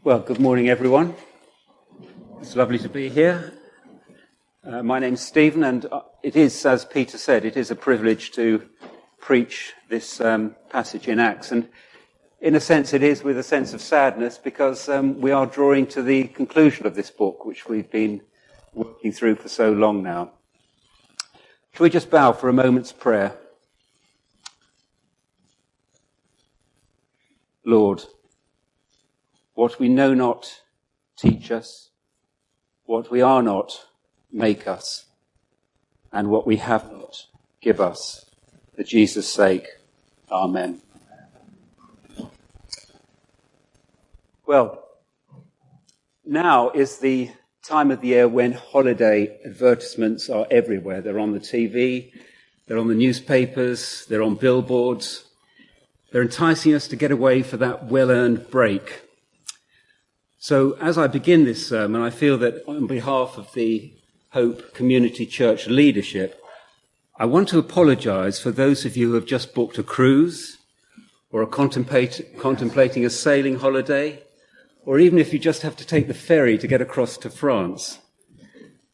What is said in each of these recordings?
Well, good morning, everyone. It's lovely to be here. My name's Stephen, and it is, as Peter said, it is a privilege to preach this passage in Acts. And in a sense, it is with a sense of sadness because we are drawing to the conclusion of this book, which we've been working through for so long now. Shall we just bow for a moment's prayer? Lord, what we know not, teach us. What we are not, make us. And what we have not, give us. For Jesus' sake, Amen. Well, now is the time of the year when holiday advertisements are everywhere. They're on the TV, they're on the newspapers, they're on billboards. They're enticing us to get away for that well-earned break. So as I begin this sermon, I feel that on behalf of the Hope Community Church leadership, I want to apologise for those of you who have just booked a cruise or are contemplating a sailing holiday, or even if you just have to take the ferry to get across to France.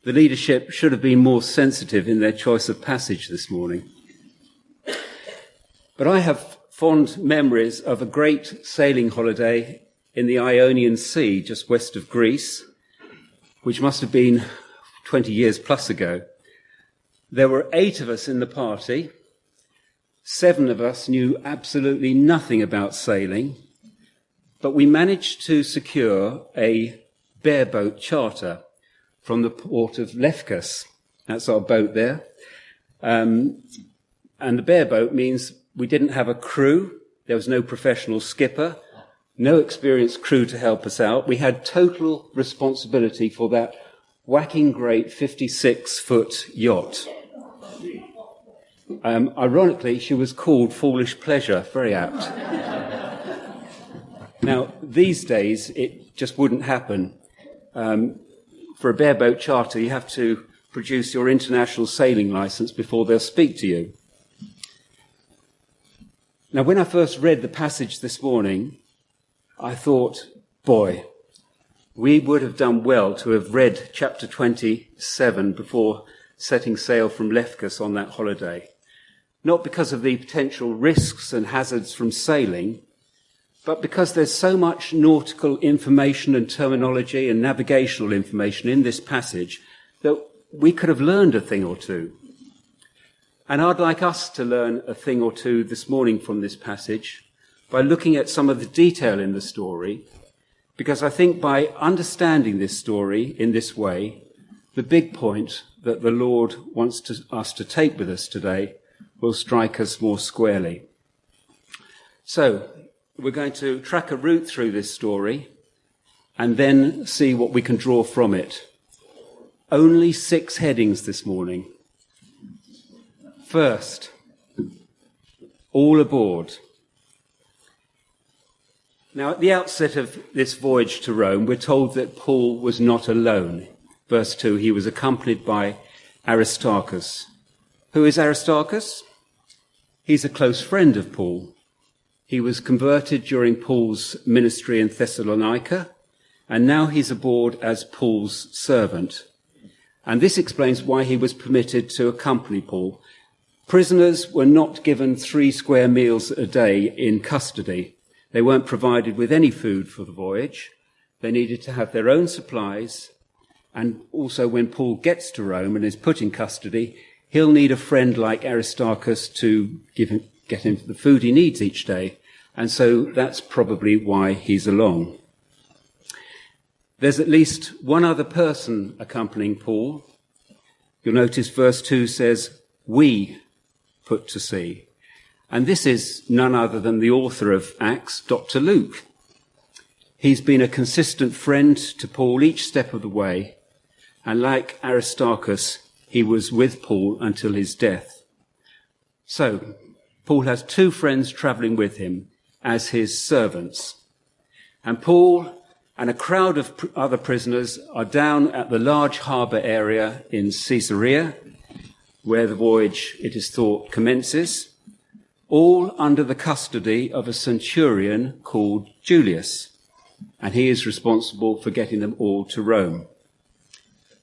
The leadership should have been more sensitive in their choice of passage this morning. But I have fond memories of a great sailing holiday in the Ionian Sea, just west of Greece, which must have been 20 years plus ago. There were 8 of us in the party. 7 of us knew absolutely nothing about sailing, but we managed to secure a bareboat charter from the port of Lefkas. That's our boat there. And the bareboat means we didn't have a crew. There was no professional skipper, no experienced crew to help us out. We had total responsibility for that whacking great 56-foot yacht. Ironically, she was called Foolish Pleasure, very apt. Now, these days, it just wouldn't happen. For a bareboat charter, you have to produce your international sailing license before they'll speak to you. Now, when I first read the passage this morning, I thought, boy, we would have done well to have read chapter 27 before setting sail from Lefkas on that holiday. Not because of the potential risks and hazards from sailing, but because there's so much nautical information and terminology and navigational information in this passage that we could have learned a thing or two. And I'd like us to learn a thing or two this morning from this passage by looking at some of the detail in the story, because I think by understanding this story in this way, the big point that the Lord wants us to take with us today will strike us more squarely. So, we're going to track a route through this story and then see what we can draw from it. Only 6 headings this morning. First, all aboard. Now, at the outset of this voyage to Rome, we're told that Paul was not alone. Verse 2, he was accompanied by Aristarchus. Who is Aristarchus? He's a close friend of Paul. He was converted during Paul's ministry in Thessalonica, and now he's aboard as Paul's servant. And this explains why he was permitted to accompany Paul. Prisoners were not given 3 square meals a day in custody. They weren't provided with any food for the voyage. They needed to have their own supplies. And also when Paul gets to Rome and is put in custody, he'll need a friend like Aristarchus to get him the food he needs each day. And so that's probably why he's along. There's at least one other person accompanying Paul. You'll notice verse 2 says, we put to sea. And this is none other than the author of Acts, Dr. Luke. He's been a consistent friend to Paul each step of the way. And like Aristarchus, he was with Paul until his death. So, Paul has 2 friends travelling with him as his servants. And Paul and a crowd of other prisoners are down at the large harbour area in Caesarea, where the voyage, it is thought, commences. all under the custody of a centurion called Julius. and he is responsible for getting them all to Rome.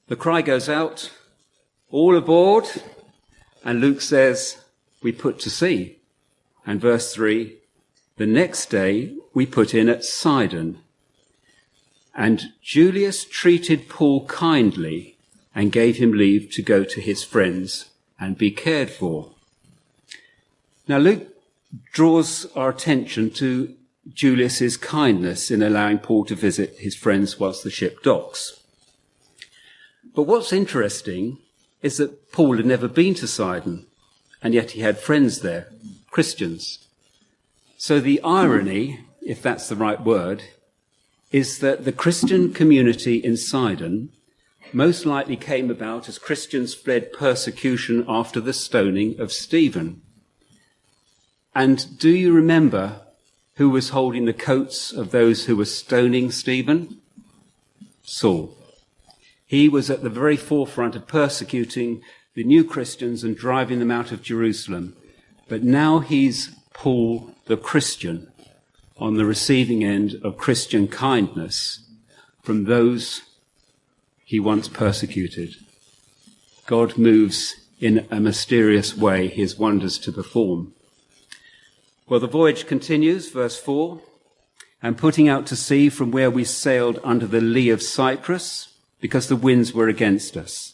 The cry goes out, all aboard, and Luke says, we put to sea. And verse 3, the next day we put in at Sidon. And Julius treated Paul kindly and gave him leave to go to his friends and be cared for. Now Luke draws our attention to Julius's kindness in allowing Paul to visit his friends whilst the ship docks. But what's interesting is that Paul had never been to Sidon, and yet he had friends there, Christians. So the irony, if that's the right word, is that the Christian community in Sidon most likely came about as Christians fled persecution after the stoning of Stephen. And do you remember who was holding the coats of those who were stoning Stephen? Saul. He was at the very forefront of persecuting the new Christians and driving them out of Jerusalem. But now he's Paul the Christian on the receiving end of Christian kindness from those he once persecuted. God moves in a mysterious way his wonders to perform. Well, the voyage continues, verse 4, and putting out to sea from where we sailed under the lee of Cyprus, because the winds were against us.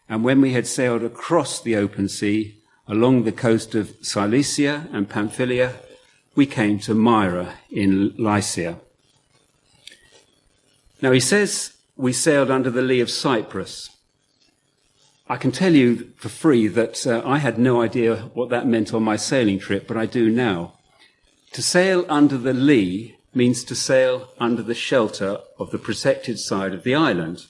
And when we had sailed across the open sea, along the coast of Cilicia and Pamphylia, we came to Myra in Lycia. Now he says we sailed under the lee of Cyprus. I can tell you for free that I had no idea what that meant on my sailing trip, but I do now. To sail under the lee means to sail under the shelter of the protected side of the island.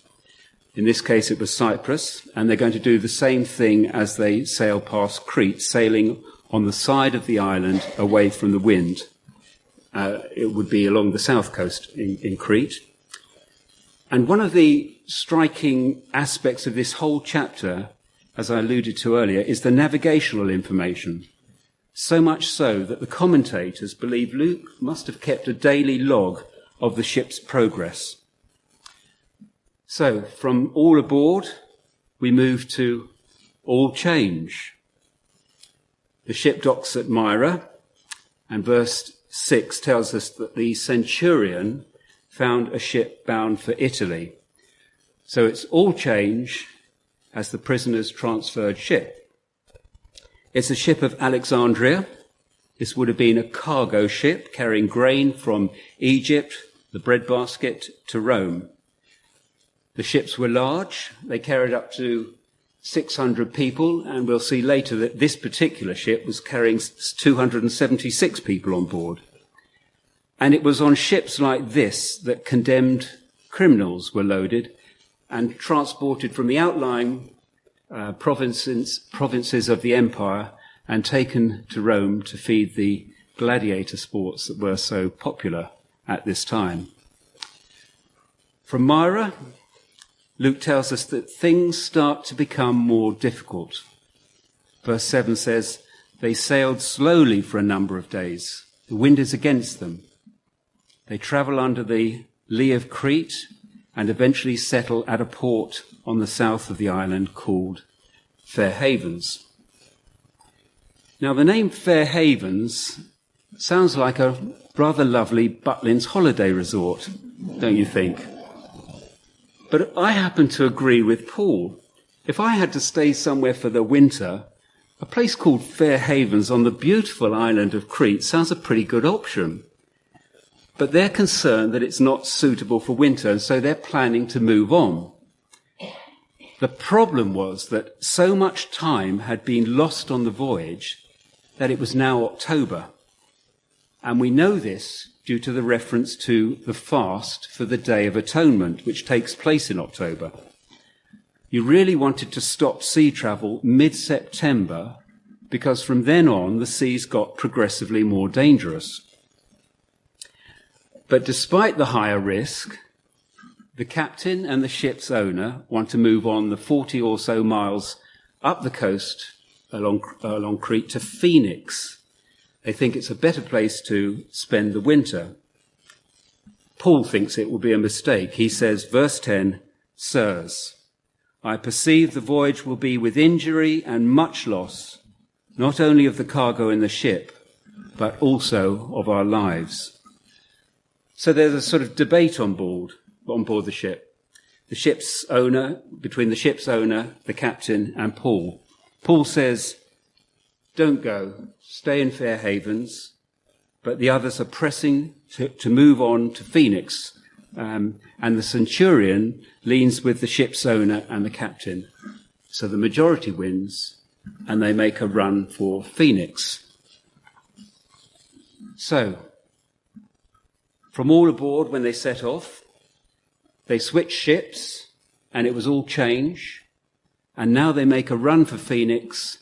In this case, it was Cyprus, and they're going to do the same thing as they sail past Crete, sailing on the side of the island away from the wind. It would be along the south coast in Crete. And one of the striking aspects of this whole chapter, as I alluded to earlier, is the navigational information. So much so that the commentators believe Luke must have kept a daily log of the ship's progress. So, from all aboard, we move to all change. The ship docks at Myra, and verse 6 tells us that the centurion found a ship bound for Italy. So it's all change as the prisoners transferred ship. It's a ship of Alexandria. This would have been a cargo ship carrying grain from Egypt, the breadbasket, to Rome. The ships were large. They carried up to 600 people, and we'll see later that this particular ship was carrying 276 people on board. And it was on ships like this that condemned criminals were loaded and transported from the outlying provinces of the empire and taken to Rome to feed the gladiator sports that were so popular at this time. From Myra, Luke tells us that things start to become more difficult. Verse 7 says, they sailed slowly for a number of days. The wind is against them. They travel under the lee of Crete and eventually settle at a port on the south of the island called Fair Havens. Now, the name Fair Havens sounds like a rather lovely Butlins holiday resort, don't you think? But I happen to agree with Paul. If I had to stay somewhere for the winter, a place called Fair Havens on the beautiful island of Crete sounds a pretty good option. But they're concerned that it's not suitable for winter, and so they're planning to move on. The problem was that so much time had been lost on the voyage that it was now October. And we know this due to the reference to the fast for the Day of Atonement, which takes place in October. You really wanted to stop sea travel mid-September because from then on the seas got progressively more dangerous. But despite the higher risk, the captain and the ship's owner want to move on the 40 or so miles up the coast along Crete to Phoenix. They think it's a better place to spend the winter. Paul thinks it will be a mistake. He says, verse 10, "Sirs, I perceive the voyage will be with injury and much loss, not only of the cargo in the ship, but also of our lives." So there's a sort of debate on board the ship. Between the ship's owner, the captain, and Paul. Paul says, "Don't go, stay in Fair Havens," but the others are pressing to move on to Phoenix, and the centurion leans with the ship's owner and the captain. So the majority wins, and they make a run for Phoenix. So, from all aboard when they set off, they switched ships, and it was all change, and now they make a run for Phoenix,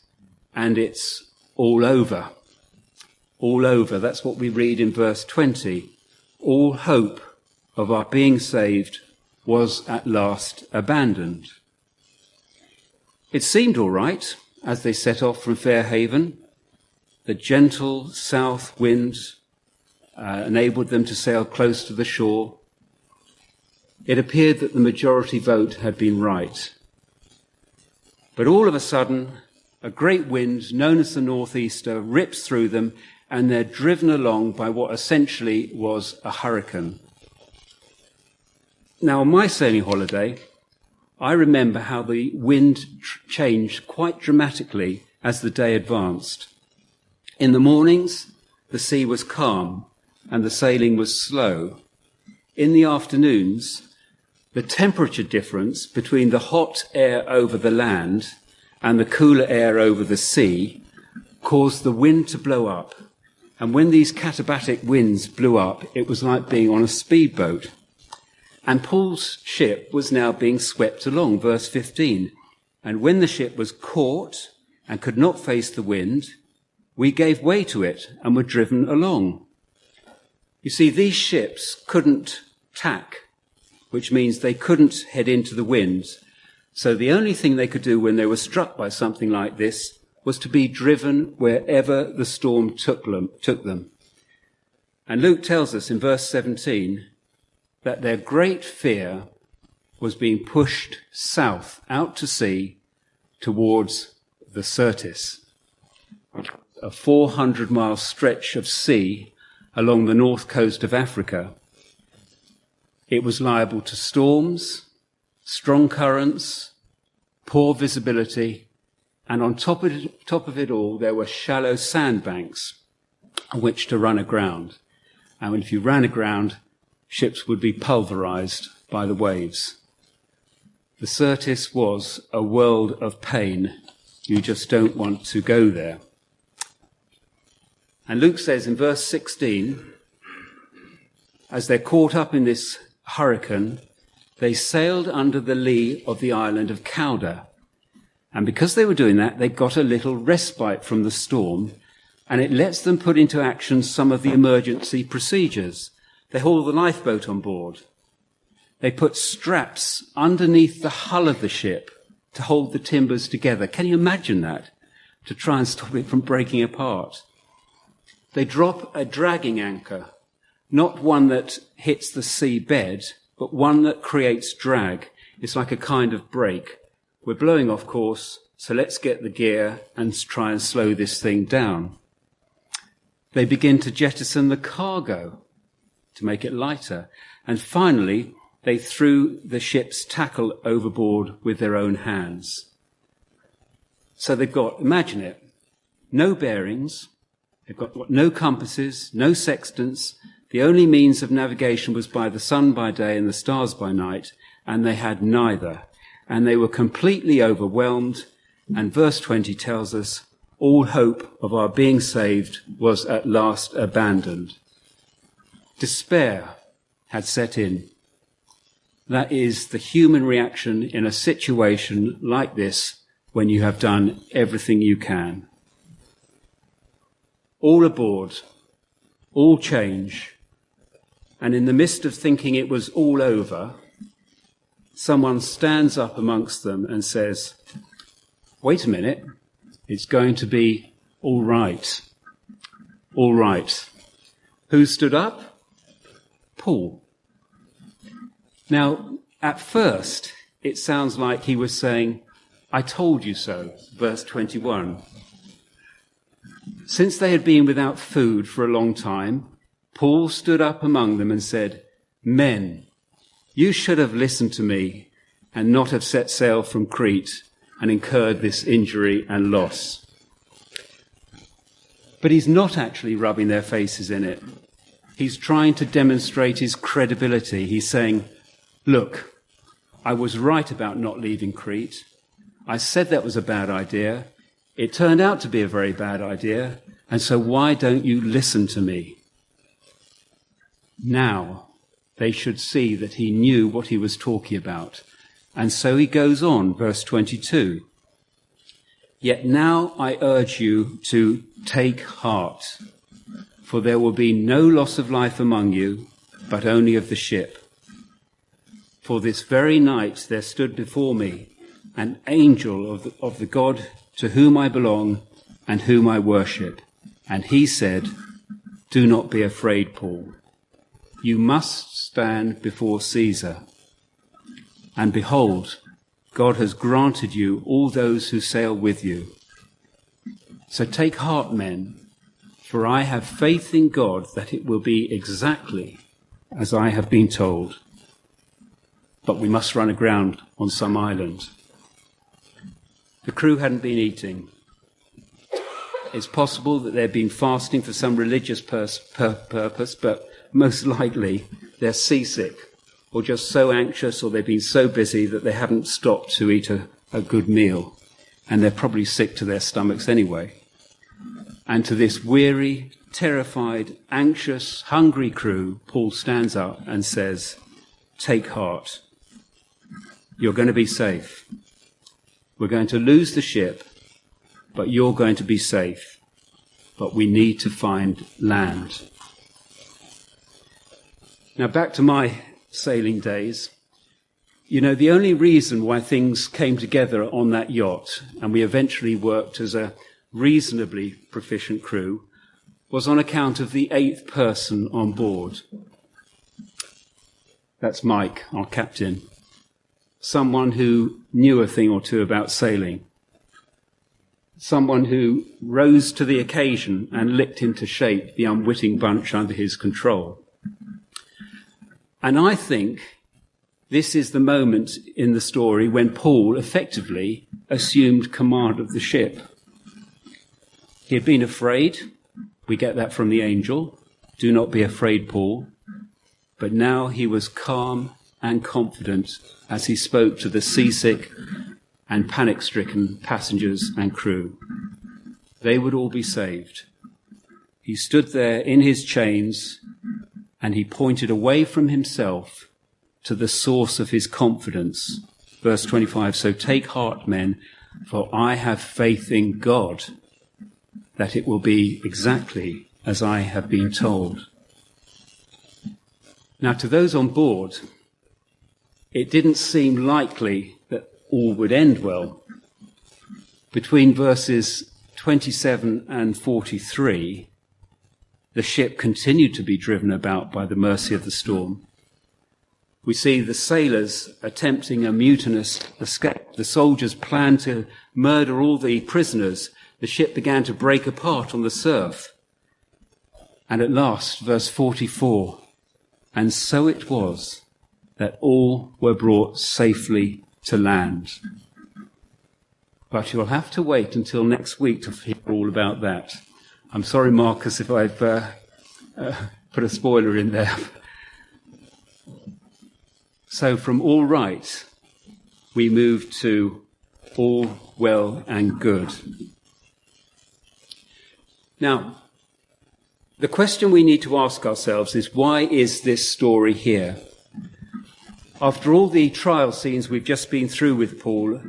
and it's all over. All over. That's what we read in verse 20. All hope of our being saved was at last abandoned. It seemed all right as they set off from Fairhaven. The gentle south wind enabled them to sail close to the shore. It appeared that the majority vote had been right. But all of a sudden, a great wind, known as the northeaster, rips through them, and they're driven along by what essentially was a hurricane. Now, on my sailing holiday, I remember how the wind changed quite dramatically as the day advanced. In the mornings, the sea was calm and the sailing was slow. In the afternoons, the temperature difference between the hot air over the land and the cooler air over the sea caused the wind to blow up. And when these katabatic winds blew up, it was like being on a speedboat. And Paul's ship was now being swept along, verse 15. "And when the ship was caught and could not face the wind, we gave way to it and were driven along." You see, these ships couldn't tack, which means they couldn't head into the wind. So the only thing they could do when they were struck by something like this was to be driven wherever the storm took them. And Luke tells us in verse 17 that their great fear was being pushed south out to sea towards the Syrtis, a 400-mile stretch of sea along the north coast of Africa. It was liable to storms, strong currents, poor visibility, and on top of it all, there were shallow sandbanks on which to run aground. And if you ran aground, ships would be pulverized by the waves. The Syrtis was a world of pain. You just don't want to go there. And Luke says in verse 16, as they're caught up in this hurricane, they sailed under the lee of the island of Cauda. And because they were doing that, they got a little respite from the storm, and it lets them put into action some of the emergency procedures. They haul the lifeboat on board. They put straps underneath the hull of the ship to hold the timbers together. Can you imagine that? To try and stop it from breaking apart. They drop a dragging anchor, not one that hits the sea bed, but one that creates drag. It's like a kind of brake. We're blowing off course, so let's get the gear and try and slow this thing down. They begin to jettison the cargo to make it lighter. And finally, they threw the ship's tackle overboard with their own hands. So they've got, imagine it, no bearings, they've got no compasses, no sextants. The only means of navigation was by the sun by day and the stars by night, and they had neither. And they were completely overwhelmed. And verse 20 tells us, all hope of our being saved was at last abandoned. Despair had set in. That is the human reaction in a situation like this when you have done everything you can. All aboard, all change. And in the midst of thinking it was all over, someone stands up amongst them and says, wait a minute, it's going to be all right. All right. Who stood up? Paul. Now, at first, it sounds like he was saying, I told you so, verse 21. Since they had been without food for a long time, Paul stood up among them and said, Men, you should have listened to me and not have set sail from Crete and incurred this injury and loss. But he's not actually rubbing their faces in it. He's trying to demonstrate his credibility. He's saying, look, I was right about not leaving Crete. I said that was a bad idea. It turned out to be a very bad idea. And so why don't you listen to me? Now they should see that he knew what he was talking about. And so he goes on, verse 22. Yet now I urge you to take heart, for there will be no loss of life among you, but only of the ship. For this very night there stood before me an angel of the God to whom I belong and whom I worship. And he said, Do not be afraid, Paul. You must stand before Caesar. And behold, God has granted you all those who sail with you. So take heart, men, for I have faith in God that it will be exactly as I have been told. But we must run aground on some island. The crew hadn't been eating. It's possible that they'd been fasting for some religious purpose, but most likely they're seasick, or just so anxious, or they've been so busy that they haven't stopped to eat a good meal. And they're probably sick to their stomachs anyway. And to this weary, terrified, anxious, hungry crew, Paul stands up and says, Take heart. You're going to be safe. We're going to lose the ship, but you're going to be safe. But we need to find land. Now back to my sailing days. You know, the only reason why things came together on that yacht, and we eventually worked as a reasonably proficient crew, was on account of the 8th person on board. That's Mike, our captain. Someone who knew a thing or two about sailing. Someone who rose to the occasion and licked into shape the unwitting bunch under his control. And I think this is the moment in the story when Paul effectively assumed command of the ship. He had been afraid. We get that from the angel. Do not be afraid, Paul. But now he was calm and confident as he spoke to the seasick and panic-stricken passengers and crew. They would all be saved. He stood there in his chains, and he pointed away from himself to the source of his confidence. Verse 25, So take heart, men, for I have faith in God, that it will be exactly as I have been told. Now, to those on board, it didn't seem likely that all would end well. Between verses 27 and 43, the ship continued to be driven about by the mercy of the storm. We see the sailors attempting a mutinous escape. The soldiers planned to murder all the prisoners. The ship began to break apart on the surf. And at last, verse 44, and so it was that all were brought safely to land. But you'll have to wait until next week to hear all about that. I'm sorry, Marcus, if I've put a spoiler in there. So from all right, we move to all well and good. Now, the question we need to ask ourselves is, why is this story here? After all the trial scenes we've just been through with Paul,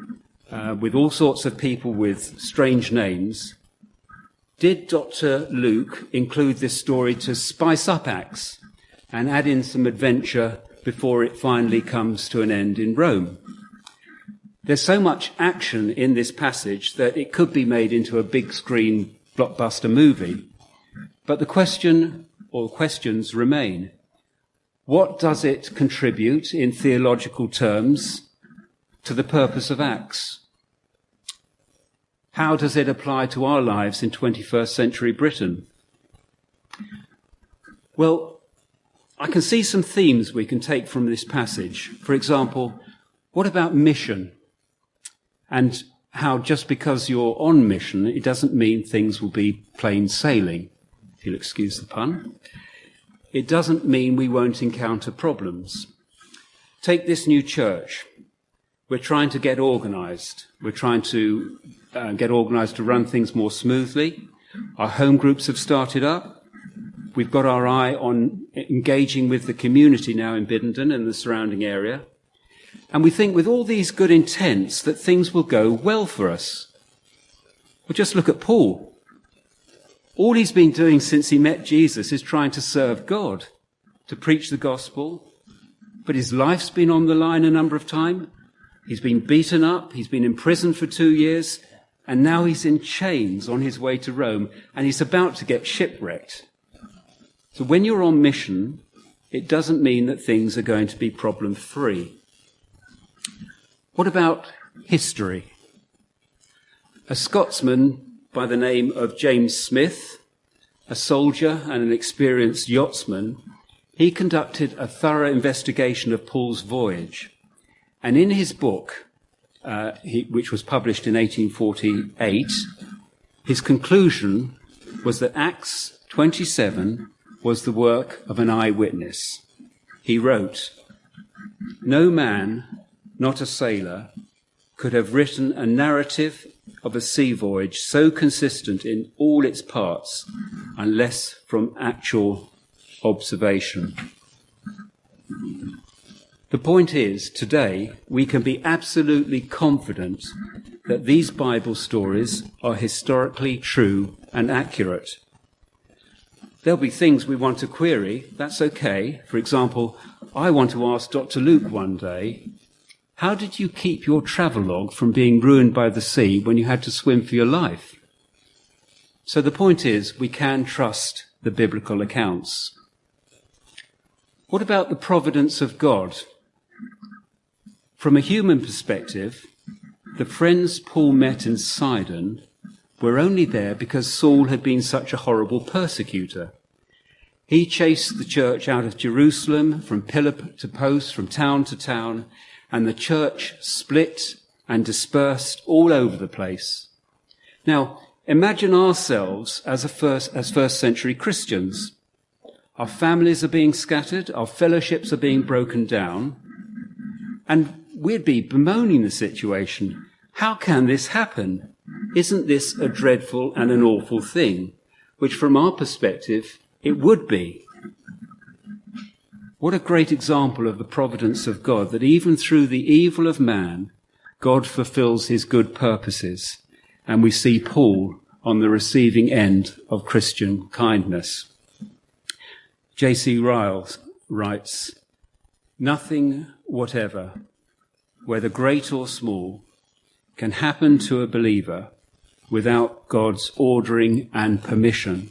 with all sorts of people with strange names, did Dr. Luke include this story to spice up Acts and add in some adventure before it finally comes to an end in Rome? There's so much action in this passage that it could be made into a big screen blockbuster movie. But the question, or questions, remain. What does it contribute in theological terms to the purpose of Acts? How does it apply to our lives in 21st century Britain? Well, I can see some themes we can take from this passage. For example, what about mission? And how just because you're on mission, it doesn't mean things will be plain sailing, if you'll excuse the pun. It doesn't mean we won't encounter problems. Take this new church. We're trying to get organised. We're trying to get organised to run things more smoothly. Our home groups have started up. We've got our eye on engaging with the community now in Biddenden and the surrounding area. And we think with all these good intents that things will go well for us. Well, just look at Paul. All he's been doing since he met Jesus is trying to serve God, to preach the gospel. But his life's been on the line a number of times. He's been beaten up. He's been in prison for 2 years. And now he's in chains on his way to Rome. And he's about to get shipwrecked. So when you're on mission, it doesn't mean that things are going to be problem-free. What about history? A Scotsman by the name of James Smith, a soldier and an experienced yachtsman, he conducted a thorough investigation of Paul's voyage. And in his book, which was published in 1848, his conclusion was that Acts 27 was the work of an eyewitness. He wrote, "No man, not a sailor, could have written a narrative of a sea voyage so consistent in all its parts unless from actual observation." The point is, today, we can be absolutely confident that these Bible stories are historically true and accurate. There'll be things we want to query. That's okay. For example, I want to ask Dr. Luke one day, how did you keep your travelogue from being ruined by the sea when you had to swim for your life? So the point is, we can trust the biblical accounts. What about the providence of God? From a human perspective, the friends Paul met in Sidon were only there because Saul had been such a horrible persecutor. He chased the church out of Jerusalem from pillar to post, from town to town, and the church split and dispersed all over the place. Now, imagine ourselves as first century Christians. Our families are being scattered, our fellowships are being broken down, and we'd be bemoaning the situation. How can this happen? Isn't this a dreadful and an awful thing? Which from our perspective, it would be. What a great example of the providence of God, that even through the evil of man, God fulfills his good purposes. And we see Paul on the receiving end of Christian kindness. J.C. Ryle writes, "Nothing whatever, whether great or small, can happen to a believer without God's ordering and permission.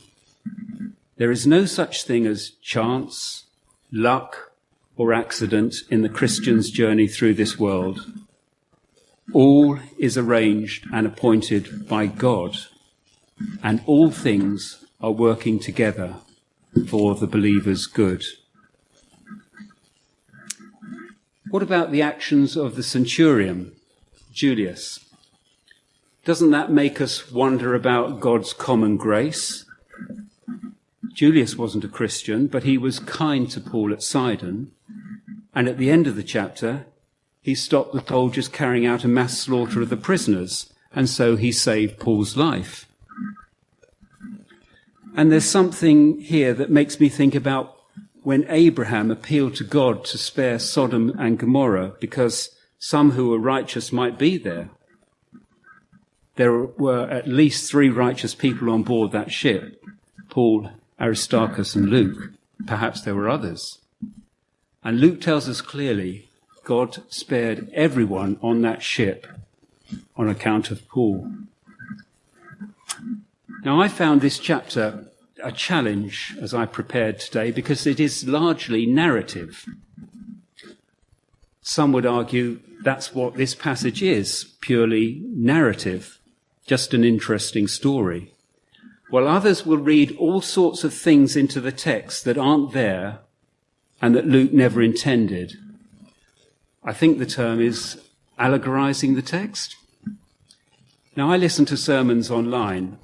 There is no such thing as chance, luck, or accident in the Christian's journey through this world. All is arranged and appointed by God, and all things are working together for the believer's good." What about the actions of the centurion, Julius? Doesn't that make us wonder about God's common grace? Julius wasn't a Christian, but he was kind to Paul at Sidon. And at the end of the chapter, he stopped the soldiers carrying out a mass slaughter of the prisoners, and so he saved Paul's life. And there's something here that makes me think about when Abraham appealed to God to spare Sodom and Gomorrah because some who were righteous might be there. There were at least 3 righteous people on board that ship: Paul, Aristarchus, and Luke. Perhaps there were others. And Luke tells us clearly God spared everyone on that ship on account of Paul. Now, I found this chapter a challenge as I prepared today because it is largely narrative. Some would argue that's what this passage is, purely narrative, just an interesting story. While others will read all sorts of things into the text that aren't there and that Luke never intended. I think the term is allegorizing the text. Now, I listen to sermons online,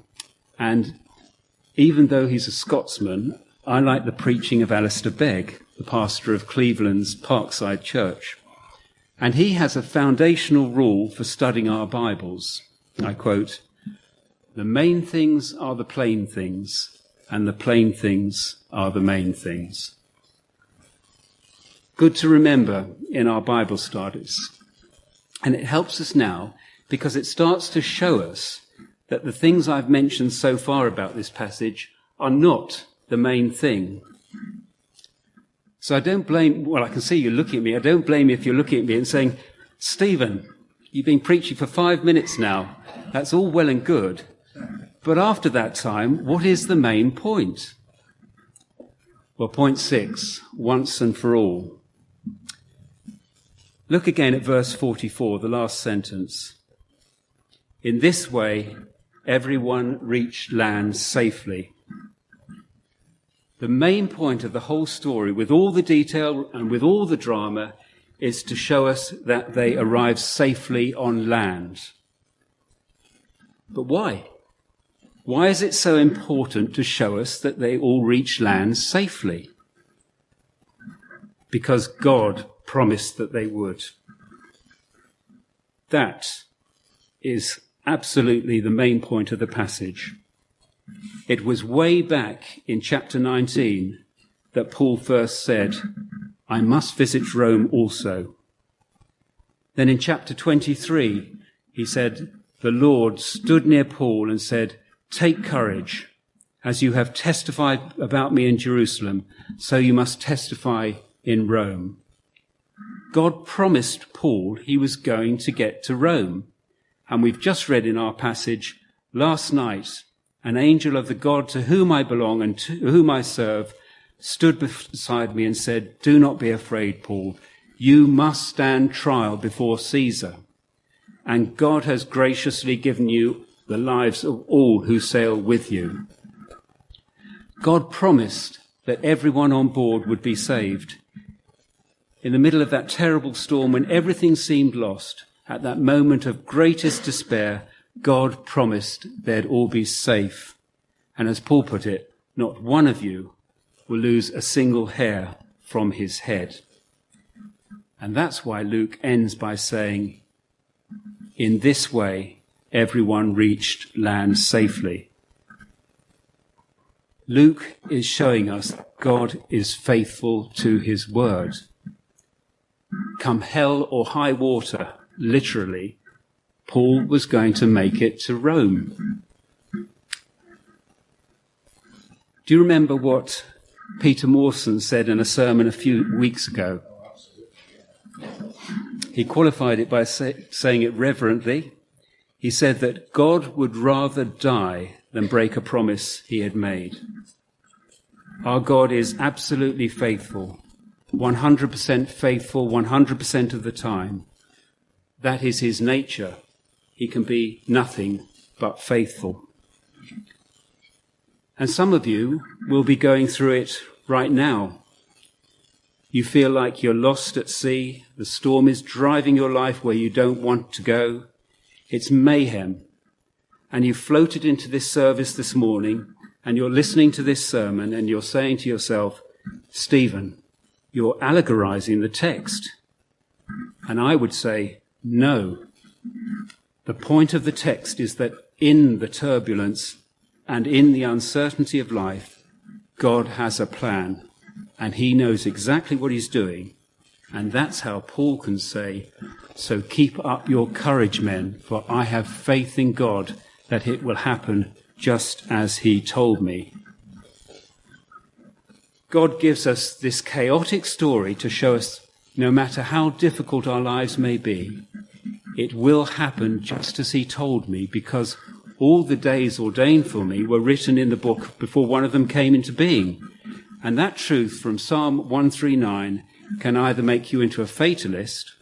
and even though he's a Scotsman, I like the preaching of Alistair Begg, the pastor of Cleveland's Parkside Church. And he has a foundational rule for studying our Bibles. I quote, "The main things are the plain things, and the plain things are the main things." Good to remember in our Bible studies. And it helps us now because it starts to show us that the things I've mentioned so far about this passage are not the main thing. So I don't blame, well, I can see you looking at me. I don't blame you if you're looking at me and saying, "Stephen, you've been preaching for 5 minutes now. That's all well and good. But after that time, what is the main point?" Well, point 6, once and for all. Look again at verse 44, the last sentence. "In this way, everyone reached land safely." The main point of the whole story, with all the detail and with all the drama, is to show us that they arrived safely on land. But why? Why is it so important to show us that they all reached land safely? Because God promised that they would. That is absolutely the main point of the passage. It was way back in chapter 19 that Paul first said, "I must visit Rome also." Then in chapter 23, he said, "The Lord stood near Paul and said, 'Take courage. As you have testified about me in Jerusalem, so you must testify in Rome.'" God promised Paul he was going to get to Rome. And we've just read in our passage, "Last night, an angel of the God to whom I belong and to whom I serve stood beside me and said, 'Do not be afraid, Paul. You must stand trial before Caesar. And God has graciously given you the lives of all who sail with you.'" God promised that everyone on board would be saved. In the middle of that terrible storm, when everything seemed lost, at that moment of greatest despair, God promised they'd all be safe. And as Paul put it, not one of you will lose a single hair from his head. And that's why Luke ends by saying, "In this way, everyone reached land safely." Luke is showing us God is faithful to his word. Come hell or high water, literally, Paul was going to make it to Rome. Do you remember what Peter Mawson said in a sermon a few weeks ago? He qualified it by saying it reverently. He said that God would rather die than break a promise he had made. Our God is absolutely faithful, 100% faithful 100% of the time. That is his nature. He can be nothing but faithful. And some of you will be going through it right now. You feel like you're lost at sea. The storm is driving your life where you don't want to go. It's mayhem. And you floated into this service this morning, and you're listening to this sermon, and you're saying to yourself, "Stephen, you're allegorizing the text." And I would say, no. The point of the text is that in the turbulence and in the uncertainty of life, God has a plan, and he knows exactly what he's doing. And that's how Paul can say, "So keep up your courage, men, for I have faith in God that it will happen just as he told me." God gives us this chaotic story to show us no matter how difficult our lives may be, it will happen just as he told me, because All the days ordained for me were written in the book before one of them came into being. And that truth from Psalm 139 can either make you into a fatalist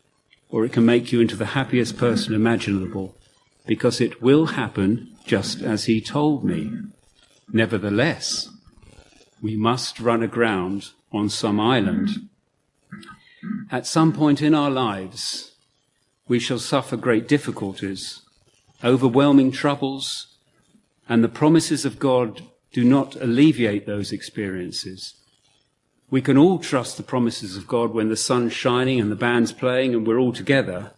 or it can make you into the happiest person imaginable, because it will happen just as he told me. Nevertheless, we must run aground on some island. At some point in our lives, we shall suffer great difficulties, overwhelming troubles, and the promises of God do not alleviate those experiences. We can all trust the promises of God when the sun's shining and the band's playing and we're all together.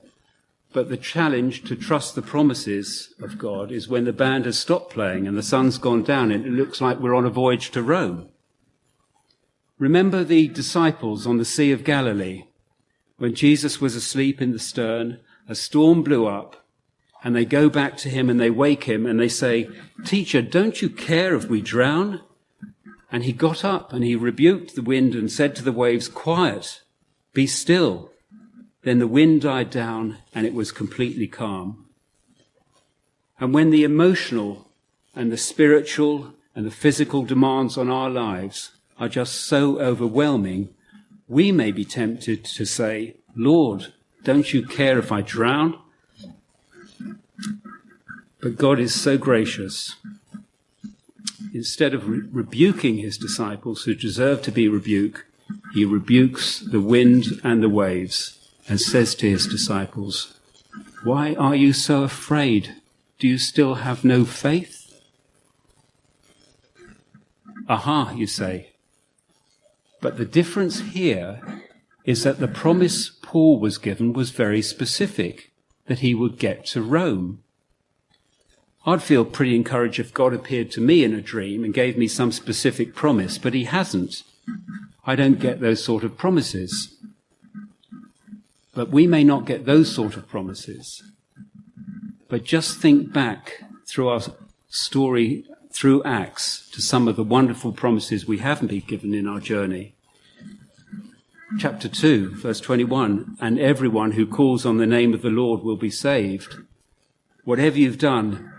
But the challenge to trust the promises of God is when the band has stopped playing and the sun's gone down and it looks like we're on a voyage to Rome. Remember the disciples on the Sea of Galilee. When Jesus was asleep in the stern, a storm blew up, and they go back to him and they wake him and they say, "Teacher, don't you care if we drown?" And he got up and he rebuked the wind and said to the waves, "Quiet, be still." Then the wind died down and it was completely calm. And when the emotional and the spiritual and the physical demands on our lives are just so overwhelming, we may be tempted to say, "Lord, don't you care if I drown?" But God is so gracious. Instead of rebuking his disciples who deserve to be rebuked, he rebukes the wind and the waves and says to his disciples, "Why are you so afraid? Do you still have no faith?" Aha, you say. But the difference here is that the promise Paul was given was very specific, that he would get to Rome. I'd feel pretty encouraged if God appeared to me in a dream and gave me some specific promise, but he hasn't. I don't get those sort of promises. But we may not get those sort of promises. But just think back through our story, through Acts, to some of the wonderful promises we haven't been given in our journey. Chapter 2, verse 21, "And everyone who calls on the name of the Lord will be saved." Whatever you've done,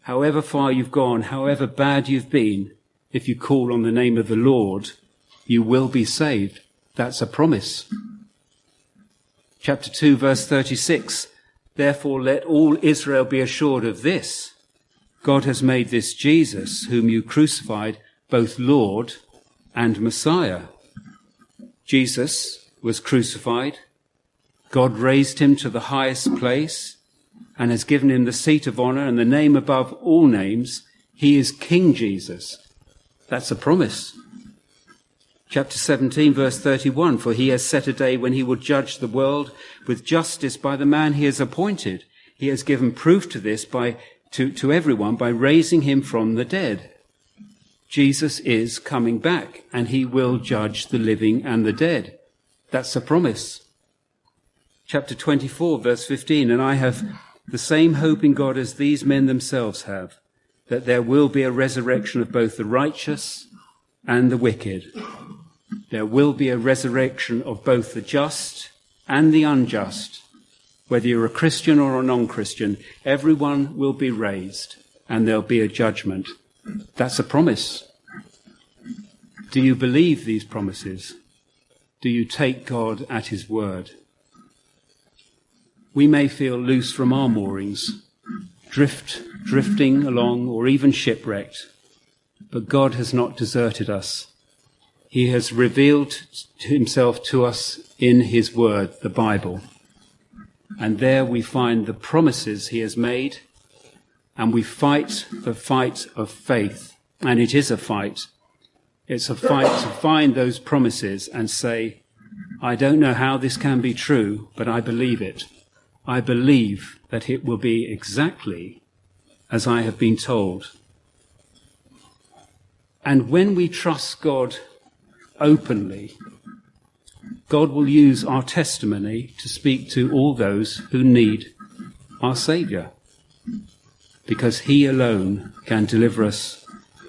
however far you've gone, however bad you've been, if you call on the name of the Lord, you will be saved. That's a promise. Chapter 2, verse 36, "Therefore let all Israel be assured of this. God has made this Jesus, whom you crucified, both Lord and Messiah." Jesus was crucified. God raised him to the highest place and has given him the seat of honor and the name above all names. He is King Jesus. That's a promise. Chapter 17, verse 31, "For he has set a day when he will judge the world with justice by the man he has appointed. He has given proof to this to everyone by raising him from the dead." Jesus is coming back and he will judge the living and the dead. That's a promise. Chapter 24, verse 15, "And I have the same hope in God as these men themselves have, that there will be a resurrection of both the righteous and the wicked. There will be a resurrection of both the just and the unjust. Whether you're a Christian or a non-Christian, everyone will be raised and there'll be a judgment." That's a promise. Do you believe these promises? Do you take God at his word? We may feel loose from our moorings, drifting along, or even shipwrecked, but God has not deserted us. He has revealed himself to us in his word, the Bible. And there we find the promises he has made, and we fight the fight of faith. And it is a fight. It's a fight to find those promises and say, "I don't know how this can be true, but I believe it. I believe that it will be exactly as I have been told." And when we trust God openly, God will use our testimony to speak to all those who need our Saviour, because he alone can deliver us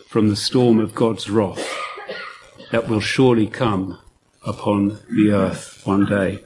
from the storm of God's wrath that will surely come upon the earth one day.